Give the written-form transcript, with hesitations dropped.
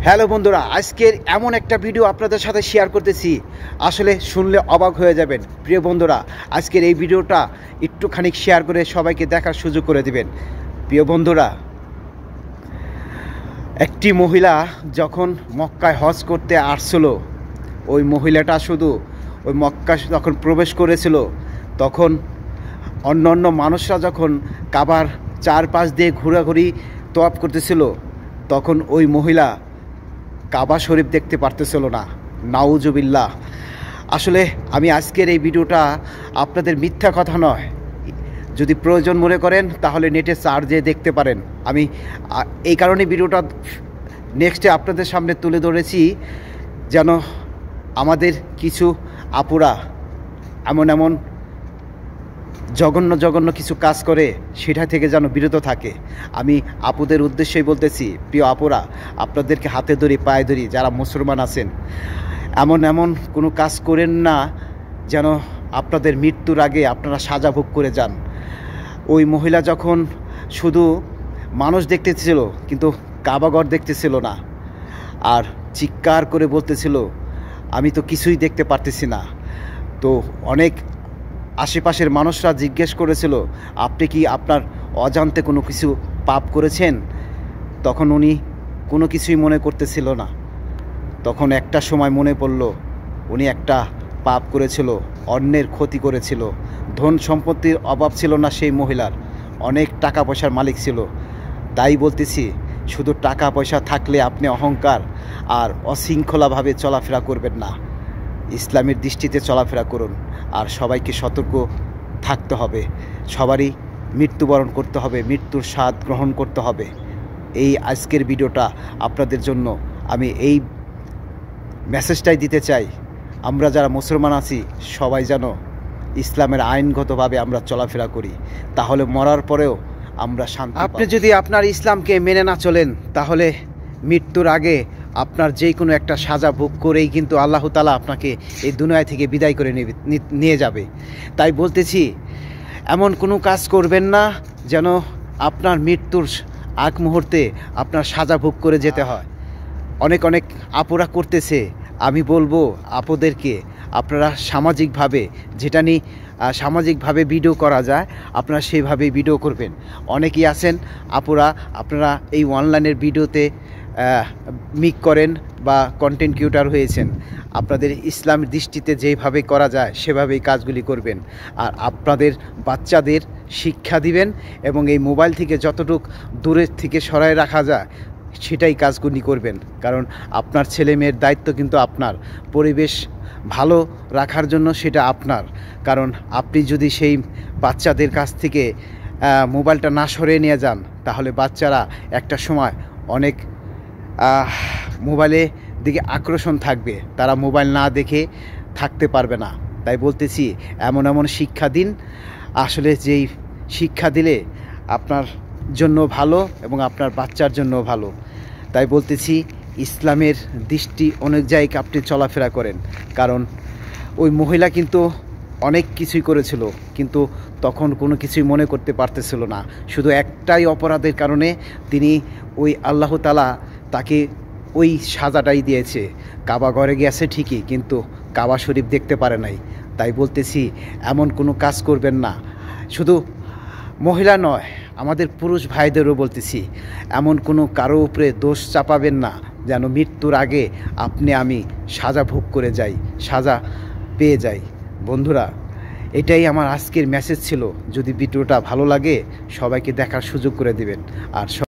Hello বন্ধুরা, আজকের এমন একটা ভিডিও আপনাদের সাথে শেয়ার করতেছি, আসলে শুনলে অবাক হয়ে যাবেন। প্রিয় বন্ধুরা, আজকের এই ভিডিওটা একটুখানি শেয়ার করে সবাইকে দেখার সুযোগ করে দিবেন। প্রিয় বন্ধুরা, একটি মহিলা যখন মক্কায় হজ করতে আসছিল, ওই মহিলাটা শুধু ওই মক্কা যখন প্রবেশ করেছিল, তখন অন্য মানুষরা যখন কাবার চারপাশ দিয়ে ঘোরাঘুরি তওয়াফ করতেছিল, তখন ওই মহিলা কাবা শরীফ দেখতে পারতেছিল না। নাউজুবিল্লাহ। আসলে আমি আজকের এই ভিডিওটা আপনাদের মিথ্যা কথা নয়, যদি প্রয়োজন মনে করেন তাহলে নেটে চার্জে দেখতে পারেন। আমি এই কারণে ভিডিওটা নেক্সটে আপনাদের সামনে তুলে ধরেছি, যেন আমাদের কিছু আপুরা এমন জঘন্য কিছু কাজ করে, সেটা থেকে যেন বিরত থাকে। আমি আপুদের উদ্দেশ্যেই বলতেছি, প্রিয় আপুরা, আপনাদেরকে হাতে ধরি পায়ে ধরি, যারা মুসলমান আছেন, এমন কোনো কাজ করেন না যেন আপনাদের মৃত্যুর আগে আপনারা সাজা ভোগ করে যান। ওই মহিলা যখন শুধু মানুষ দেখতেছিল, কিন্তু কাবাঘর দেখতেছিল না, আর চিৎকার করে বলতেছিল, আমি তো কিছুই দেখতে পারতেছি না। তো অনেক আশেপাশের মানুষরা জিজ্ঞেস করেছিল, আপনি কি আপনার অজান্তে কোনো কিছু পাপ করেছেন? তখন উনি কোনো কিছুই মনে করতেছিল না। তখন একটা সময় মনে পড়ল, উনি একটা পাপ করেছিল, অন্যের ক্ষতি করেছিল। ধন সম্পত্তির অভাব ছিল না সেই মহিলার, অনেক টাকা পয়সার মালিক ছিল। তাই বলতেছি, শুধু টাকা পয়সা থাকলে আপনি অহংকার আর অশৃঙ্খলাভাবে চলাফেরা করবেন না। ইসলামের দৃষ্টিতে চলাফেরা করুন, আর সবাইকে সতর্ক থাকতে হবে। সবারই মৃত্যুবরণ করতে হবে, মৃত্যুর স্বাদ গ্রহণ করতে হবে। এই আজকের ভিডিওটা আপনাদের জন্য আমি এই মেসেজটাই দিতে চাই, আমরা যারা মুসলমান আছি সবাই যেন ইসলামের আইনগতভাবে আমরা চলাফেরা করি, তাহলে মরার পরেও আমরা শান্তি পাব। আপনি যদি আপনার ইসলামকে মেনে না চলেন, তাহলে মৃত্যুর আগে আপনার যে কোনো একটা সাজা ভোগ করেই কিন্তু আল্লাহ তাআলা আপনাকে এই দুনিয়া থেকে বিদায় করে নিয়ে যাবে। তাই বলতেছি, এমন কোনো কাজ করবেন না যেন আপনার মৃত্যুর আগ মুহূর্তে আপনার সাজা ভোগ করে যেতে হয়। অনেক আপুরা করতেছে। আমি বলবো আপুদেরকে, আপনারা সামাজিকভাবে যেটা নিয়ে সামাজিকভাবে ভিডিও করা যায়, আপনারা সেভাবে ভিডিও করবেন। অনেকেই আছেন আপুরা, আপনারা এই অনলাইনের ভিডিওতে মিক করেন বা কন্টেন্ট ক্রিয়েটর হয়েছেন, আপনাদের ইসলামের দৃষ্টিতে যেভাবে করা যায় সেভাবেই কাজগুলি করবেন। আর আপনাদের বাচ্চাদের শিক্ষা দিবেন, এবং এই মোবাইল থেকে যতটুকু দূরের থেকে সরায় রাখা যায় সেটাই কাজগুলি করবেন। কারণ আপনার ছেলে মেয়ের দায়িত্ব কিন্তু আপনার, পরিবেশ ভালো রাখার জন্য সেটা আপনার। কারণ আপনি যদি সেই বাচ্চাদের কাছ থেকে মোবাইলটা না সরিয়ে নিয়ে যান, তাহলে বাচ্চারা একটা সময় অনেক মোবাইলের দিকে আকর্ষণ থাকবে, তারা মোবাইল না দেখে থাকতে পারবে না। তাই বলতেছি, এমন শিক্ষা দিন, আসলে যেই শিক্ষা দিলে আপনার জন্য ভালো এবং আপনার বাচ্চার জন্য ভালো। তাই বলতেছি, ইসলামের দৃষ্টি অনুযায়ী আপনি চলাফেরা করেন। কারণ ওই মহিলা কিন্তু অনেক কিছুই করেছিল, কিন্তু তখন কোনো কিছুই মনে করতে পারতেছিল না। শুধু একটাই অপরাধের কারণে তিনি ওই আল্লাহ তাআলা তাকে ওই সাজাটাই দিয়েছে। কাবা ঘরে গেছে ঠিকই, কিন্তু কাবা শরীফ দেখতে পারে নাই। তাই বলতেছি, এমন কোনো কাজ করবেন না। শুধু মহিলা নয়, আমাদের পুরুষ ভাইদেরও বলতেছি, এমন কোনো কারো উপরে দোষ চাপাবেন না যেন মৃত্যুর আগে আপনি আমি সাজা ভোগ করে যাই, সাজা পেয়ে যাই। বন্ধুরা, এটাই আমার আজকের মেসেজ ছিল। যদি ভিডিওটা ভালো লাগে, সবাইকে দেখার সুযোগ করে দিবেন। আর